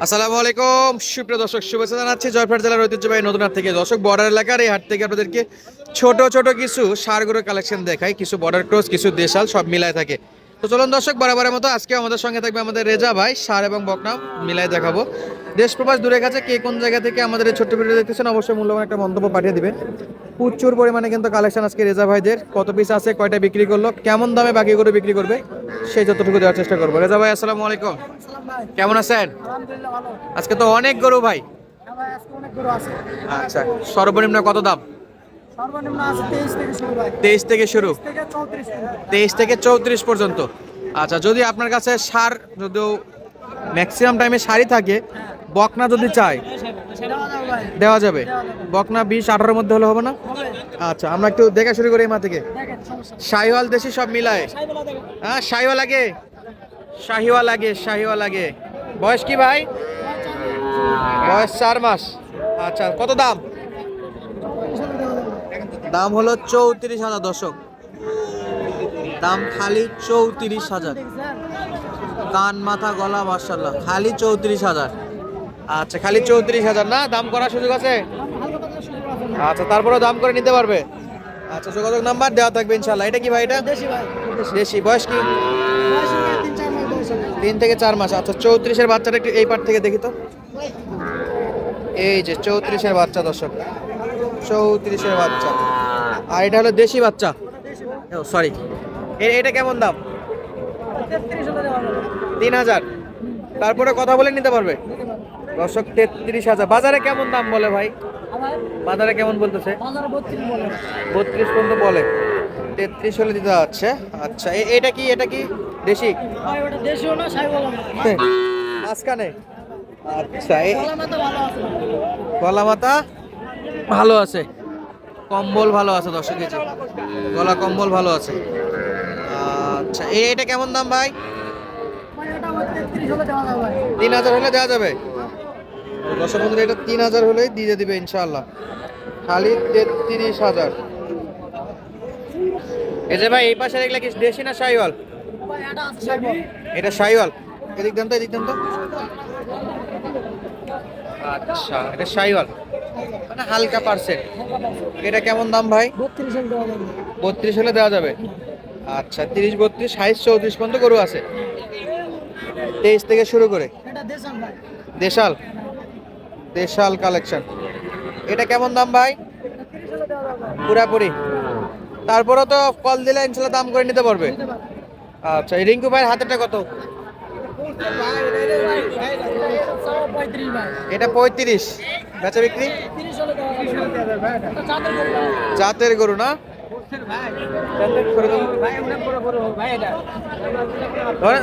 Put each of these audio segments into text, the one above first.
আসসালামু আলাইকুম সুপ্রিয় দর্শক, শুভেচ্ছা জানাচ্ছি জয়পুরহাট জেলার ঐতিহ্যবাহী নতুন হাট থেকে। দর্শক, বর্ডার এলাকার এই হাট থেকে আপনাদেরকে ছোট ছোট কিছু ষাঁড় গরুর কালেকশন দেখাই, কিছু বর্ডার ক্রস, কিছু দেশাল, সব মিলায় থাকে। তো চলুন দর্শক, বরাবরের মতো আজকে আমাদের সঙ্গে থাকবে আমাদের রেজা ভাই। ষাঁড় এবং বকনা মিলায় দেখাবো। দেশ প্রবাস দূরে কাছে কে কোন জায়গা থেকে আমাদের এই ছোট্ট ভিডিও দেখতেছেন, অবশ্যই মূল্যবান একটা মন্তব্য পাঠিয়ে দিবেন। প্রচুর পরিমাণে কিন্তু কালেকশন আজকে রেজা ভাইদের। কত পিস আছে, কয়টা বিক্রি করলো, কেমন দামে বাকি করে বিক্রি করবে, সেই যতটুকু দেওয়ার চেষ্টা করবো। রেজা ভাই, আসসালামু আলাইকুম, কেমন আছেন? আলহামদুলিল্লাহ ভালো। আজকে তো অনেক গরু ভাই। হ্যাঁ ভাই, আজকে অনেক গরু আছে। আচ্ছা, সর্বনিম্ন কত দাম? সর্বনিম্ন আছে 23 থেকে শুরু ভাই। 23 থেকে শুরু, 23 থেকে 34 পর্যন্ত। 23 থেকে 34 পর্যন্ত। আচ্ছা, যদি আপনার কাছে সার, যদিও ম্যাক্সিমাম টাইমে সারই থাকে, বকনা যদি চাই সেটাও যাবে ভাই। দেওয়া যাবে। দেওয়া যাবে। বকনা 20-18 মধ্যে হলে হবে না? হবে। আচ্ছা, আমরা একটু দেখা শুরু করি এই মা থেকে। দেখেন সমস্যা নেই। শাহিওয়াল দেশি সব মিলায়। সাইবেলা দেখেন। হ্যাঁ, শাহিওয়াল আগে, শাহিওয়াল আগে, শাহিওয়াল আগে। বয়স কি ভাই? বয়স 4 মাস। আচ্ছা, কত দাম? দাম হলো 34,000 দর্শক। দাম খালি 34,000। কান মাথা গলা মাশাআল্লাহ, খালি 34,000। আচ্ছা, খালি 34,000 না? দাম করার সুযোগ আছে? আচ্ছা, তারপরেও দাম করে নিতে পারবে। আচ্ছা, যোগাযোগ নাম্বার দেওয়া থাকবে ইনশাআল্লাহ। এটা কি ভাই? এটা দেশি ভাই। দেশি। বয়স কি? বয়স 3-4 মাস বয়স হবে। 3 থেকে 4 মাস। আচ্ছা, 34-এর বাচ্চাটা একটু এই পার থেকে দেখি তো। এই যে 34-এর বাচ্চা দর্শক, 34-এর বাচ্চা। আর এটা হলো দেশি বাচ্চা। ও সরি, এটা কেমন দাম? 33 হলে দেওয়া যাবে। 3,000। তারপরে কথা বলে নিতে পারবে দর্শক। 33,000। বাজারে কেমন দাম বলে ভাই? আমার বাজারে কেমন বলতেছে? বাজারে 32 বলে। 32 পর্যন্ত বলে। 33 হলে দিতে যাচ্ছে। আচ্ছা, এটা কি? এটা কি দেশি? ভাই ওটা দেশিও না, সাইবেলা না। মাঝখানে। আচ্ছা, গলা মাথা ভালো আছে। গলা মাথা ভালো আছে, কম্বল ভালো আছে দর্শক। এই যে গলা কম্বল ভালো আছে। আচ্ছা, এটা কেমন দাম ভাই? ভাই এটা আমার 33 হলে দেওয়া যাবে ভাই। 3,000 হলে দেওয়া যাবে দর্শক বন্ধুরা। এটা 3,000 হলেই দিয়ে দিবে ইনশাআল্লাহ। খালি 33,000। এই যে ভাই, এই পাশে এগুলা কি দেশি না শাহিওয়াল? ভাই এটা আছে সাইবেলা। এটা শাহিওয়াল। এদিক দেন তো, এদিক দেন তো। আচ্ছা, এটা শাহিওয়াল, মানে হালকা পার্সেন্ট। এটা কেমন দাম ভাই? 32 হলে দেওয়া যাবে। 32 হলে দেওয়া যাবে। আচ্ছা, 30-32 সাইজ 34 পর্যন্ত গরু আছে, 23 থেকে শুরু করে। এটা দেশাল ভাই। দেশাল, দেশাল কালেকশন। এটা কেমন দাম ভাই? 30 হলে দেওয়া যাবে। পুরাপুরি। তারপরে তো কল দিলে ইনশাল্লাহ দাম করে নিতে পারবে। দিতে পারবে। আচ্ছা, এই রিঙ্কু ভাইয়ের হাতেরটা কত? পঁয়ত্রিশ ভাই। এটা 35। বেচা বিক্রি 30 হলে দেওয়া যাবে। এটা চাঁদের গরু ভাই। জাতের গরু না?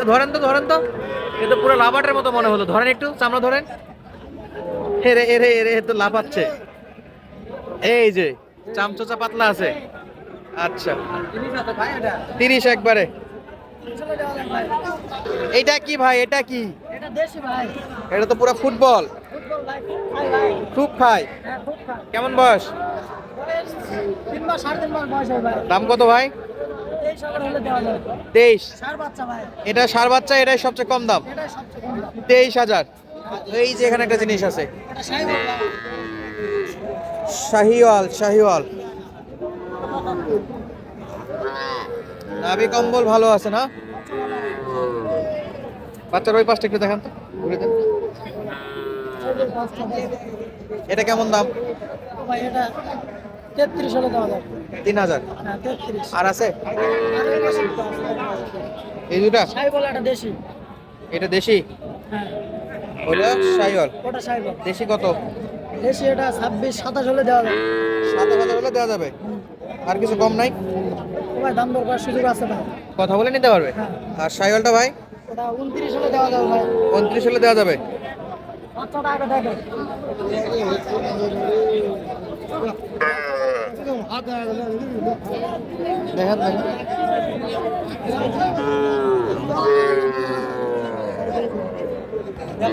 ধরেন তো, ধরেন তো। কিন্তু পুরো লাভাটের মতো মনে হলো। ধরেন একটু, চামড়া ধরেন। এরে এরে এরে তো লাফাচ্ছে। এই যে চামচোচা পাতলা আছে। আচ্ছা, 30 একবারে। 30 হলে দেওয়া যাবে ভাই। এটা কি ভাই? এটা কি? এটা দেশি ভাই। এটা তো পুরো ফুটবল। ফুটবল ভাই। খাই ভাই। খুব খায়। হ্যাঁ খুব খাই। কেমন বয়স? 3 মাস 3.5 মাস বয়স হয় ভাই। দাম কত ভাই? 23 হলে দেওয়া যাবে। 23। ষাঁড় বাচ্চা ভাই। এটা ষাঁড় বাচ্চা, এটাই সবচেয়ে কম দাম, এটাই সবচেয়ে কম দাম। 23,000। এই যে এখানে একটা জিনিস আছে, এটা সাইবেল ভাই। শাহিওয়াল। শাহিওয়াল নাভি কম্বল ভালো আছে না? বাচ্চার ওই পাশটা একটু দেখান তো, ঘুরে দেন। এটা কেমন দাম? ভাই এটা 33 হলে দেওয়া যাবে। 3,000। হ্যাঁ 33। আর আছে আর এই পাশে একটা আছে। এই দুটা? সাইবেল এটা দেশি। এটা দেশি, হ্যাঁ ওইটা শাহিওয়াল। ওটা সাইবেল। দেশি কত? দেশি এটা 26-27 হলে দেওয়া যাবে। 7,000 হলে দেওয়া যাবে। আর কিছু কম নাই? ভাই দাম দর করার সুযোগ আছে ভাই। কথা বলে নিতে পারবে। হ্যাঁ আর শাহিওয়ালটা ভাই? ওটা 29 হলে দেওয়া যাবে ভাই। 29 হলে দেওয়া যাবে। বাচ্চাটা আগে দেখেন। দেখেন দেখেন।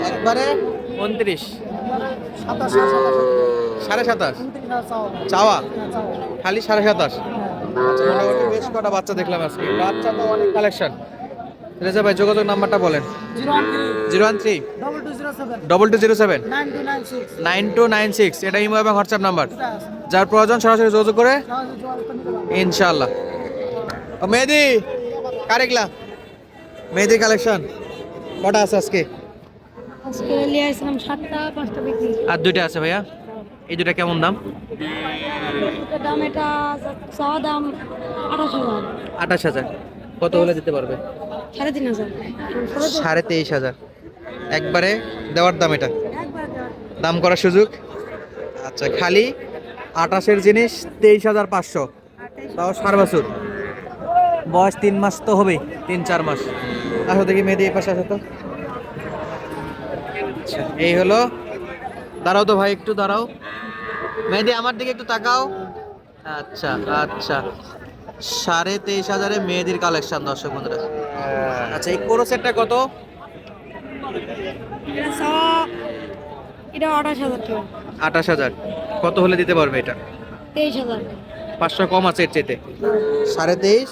একবারে 29, 27-28 27.5 চাওয়া, খালি 27.5। আচ্ছা, মোটামুটি বেশ কটা বাচ্চা দেখলাম আজকে। বাচ্চা তো অনেক কালেকশন। রেজা ভাই, যোগাযোগ নাম্বারটা বলেন। 013 013 220 2207 9296 9296 এটা ইমো এবং হোয়াটসঅ্যাপ নাম্বার। এটা আছে। যার প্রয়োজন সরাসরি যোগাযোগ করে সহজে যোগাযোগ করে নিতে পারবেন। ইনশাআল্লাহ। ও মেহেদি কারেকলা মেহেদির কালেকশন কটা আছে আজকে? আজকে নিয়ে আসলাম 7টা 5টা বিক্রি। আর দুইটা আছে ভাইয়া, এই দুটা কেমন দাম? এটার দাম এটা চাওয়া দাম 28,000 28,000। কত হলে দিতে পারবে? 3,500 23,500 একবারে দেওয়ার দাম, এটা একবার দেওয়া। দাম করার সুযোগ। আচ্ছা, খালি 28-এর জিনিস 23,500, তাও 4 বছর বয়স, 3 মাস তো হবে, 3-4 মাস। আসো দেখি মেহেদি এই পাশে আসো তো। আচ্ছা, এই হলো। দাঁড়াও তো ভাই, একটু দাঁড়াও। মেহেদি আমার দিকে একটু তাকাও। আচ্ছা আচ্ছা, 23,500-এ মেহেদির কালেকশন দর্শক বন্ধুরা। আচ্ছা, এই কোরো সেটটা কত? এটা চাওয়া এটা 28,000 টাকা। 28,000। কত হলে দিতে পারবে এটা? 23,000 500 কম আছে এর চাইতে। 23,500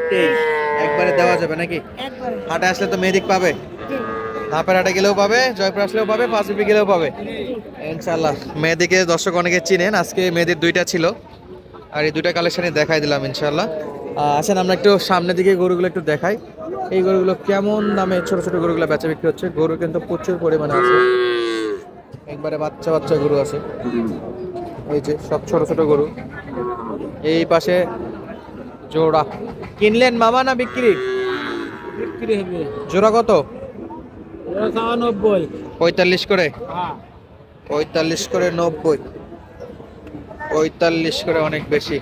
23 একবারে দেওয়া যাবে নাকি? একবারে। হাটে আসলে তো মেহেদিক পাবে, জি ধাপের হাটে গেলেও পাবে, জয়পুর আসলেও পাবে, 5 রুপি গেলেও পাবে ইনশাআল্লাহ। মেহেদিকে দর্শক অনেকে চিনেন, আজকে মেহেদির দুইটা ছিল আর এই দুইটা কালেকশনই দেখাই দিলাম ইনশাআল্লাহ। আসেন আমরা একটু সামনের দিকে গরুগুলো একটু দেখাই। এই গরুগুলো কেমন দামে ছোট ছোট গরুগুলো বেচা বিক্রি হচ্ছে। গরু কিন্তু প্রচুর পরিমাণে আছে, একবারে বাচ্চা বাচ্চা গরু আছে। এই যে সব ছোট ছোট গরু। এই পাশে জোড়া কিনলেন মামা না বিক্রি? বিক্রি হবে। জোড়া কত? এটা চাওয়া 90। 45 করে? হ্যাঁ 45 করে 90, 45 করে অনেক বেশি।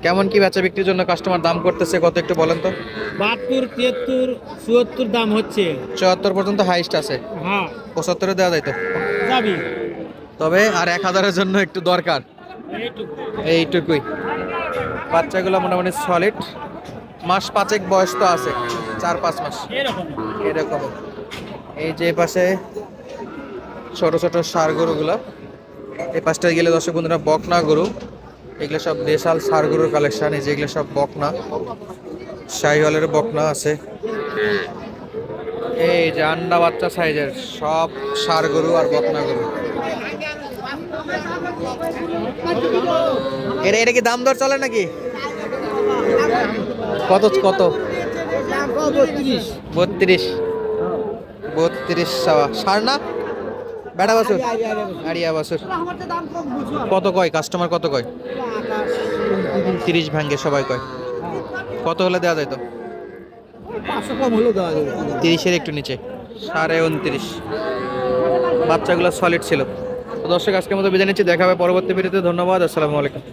কেমন কি বেচা বিক্রির জন্য কাস্টমার দাম করতেছে কত একটু বলেন তো? 72 73 74 দাম হচ্ছে। 74 পর্যন্ত হাইস্ট আছে, হ্যাঁ 75-এ দেওয়া যায় তো। যাবি তবে আর 1,000-এর জন্য একটু দরকার, এইটুকু। এইটুকুই। বাচ্চাগুলো মোটামুটি সলিড, মাস 5 বয়স তো আছে, 4-5 মাস এরকম এরকম। এই যে পাশে ছোট ছোট ষাঁড় গরুগুলো, এই পাশটায় গেলে দর্শক বন্ধুরা বকনা গরু, এগুলো সব দেশাল ষাঁড় গরুর কালেকশন। এই যে এগুলো সব বকনা, শাহিওয়ালের বকনা আছে। এই যে আন্ডা বাচ্চা সাইজের সব ষাঁড় গরু আর বকনা গরু। এটা এটা কি দাম দর চলে নাকি? কত কত? 32 32 সাওয়া। ষাঁড় না বেটা বাছুর? আড়িয়া বাছুর। কত কয় কাস্টমার, কত কয়? 30 ভাঙ্গে সবাই কয়। কত হলে দেওয়া যায় তো? 500 কম হলো দেওয়া যাবে। 30-এর একটু নিচে, 29.5। বাচ্চাগুলো সলিড ছিল। তো দর্শক আজকের মতো বিদায় নিচ্ছি, দেখা হবে পরবর্তী ভিডিওতে। ধন্যবাদ, আসসালামু আলাইকুম।